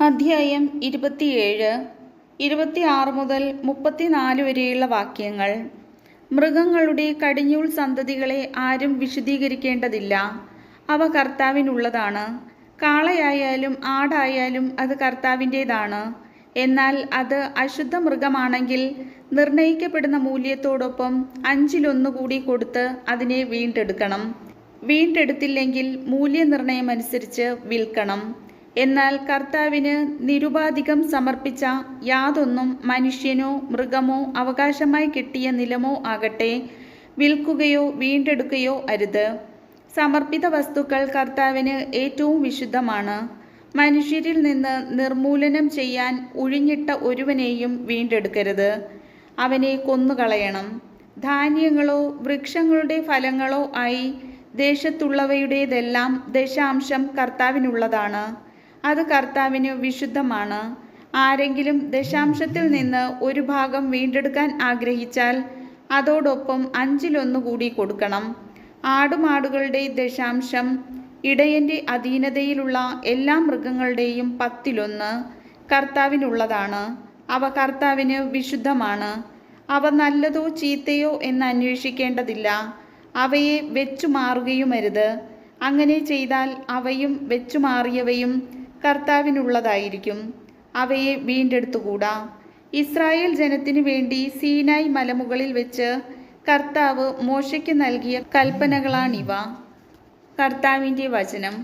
അധ്യായം 27, 26 മുതൽ 34 വരെയുള്ള വാക്യങ്ങൾ. മൃഗങ്ങളുടെ കടിഞ്ഞൂൽ സന്തതികളെ ആരും വിശദീകരിക്കേണ്ടതില്ല. അവ കർത്താവിനുള്ളതാണ്. കാളയായാലും ആടായാലും അത് കർത്താവിൻ്റേതാണ്. എന്നാൽ അത് അശുദ്ധ മൃഗമാണെങ്കിൽ നിർണയിക്കപ്പെടുന്ന മൂല്യത്തോടൊപ്പം 1/5 കൂടി കൊടുത്ത് അതിനെ വീണ്ടെടുക്കണം. വീണ്ടെടുത്തില്ലെങ്കിൽ മൂല്യനിർണയമനുസരിച്ച് വിൽക്കണം. എന്നാൽ കർത്താവിന് നിരുപാധികം സമർപ്പിച്ച യാതൊന്നും മനുഷ്യനോ മൃഗമോ അവകാശമായി കിട്ടിയ നിലമോ ആകട്ടെ വിൽക്കുകയോ വീണ്ടെടുക്കുകയോ അരുത്. സമർപ്പിത വസ്തുക്കൾ കർത്താവിന് ഏറ്റവും വിശുദ്ധമാണ്. മനുഷ്യരിൽ നിന്ന് നിർമൂലനം ചെയ്യാൻ ഉഴിഞ്ഞിട്ട ഒരുവനെയും വീണ്ടെടുക്കരുത്. അവനെ കൊന്നുകളയണം. ധാന്യങ്ങളോ വൃക്ഷങ്ങളുടെ ഫലങ്ങളോ ആയി ദേശത്തുള്ളവയുടേതെല്ലാം ദശാംശം കർത്താവിനുള്ളതാണ്. അത് കർത്താവിന് വിശുദ്ധമാണ്. ആരെങ്കിലും ദശാംശത്തിൽ നിന്ന് ഒരു ഭാഗം വീണ്ടെടുക്കാൻ ആഗ്രഹിച്ചാൽ അതോടൊപ്പം 1/5 കൂടി കൊടുക്കണം. ആടുമാടുകളുടെ ദശാംശം ഇടയൻ്റെ അധീനതയിലുള്ള എല്ലാ മൃഗങ്ങളുടെയും 1/10 കർത്താവിനുള്ളതാണ്. അവ കർത്താവിന് വിശുദ്ധമാണ്. അവ നല്ലതോ ചീത്തയോ എന്ന് അന്വേഷിക്കേണ്ടതില്ല. അവയെ വെച്ചുമാറുകയുമരുത്. അങ്ങനെ ചെയ്താൽ അവയും വെച്ചുമാറിയവയും കർത്താവിനുള്ളതായിരിക്കും. അവയെ വീണ്ടെടുത്തുകൂടാ. ഇസ്രായേൽ ജനത്തിനു വേണ്ടി സീനായ് മലമുകളിൽ വെച്ച് കർത്താവ് മോശയ്ക്ക് നൽകിയ കൽപ്പനകളാണിവ. കർത്താവിൻ്റെ വചനം.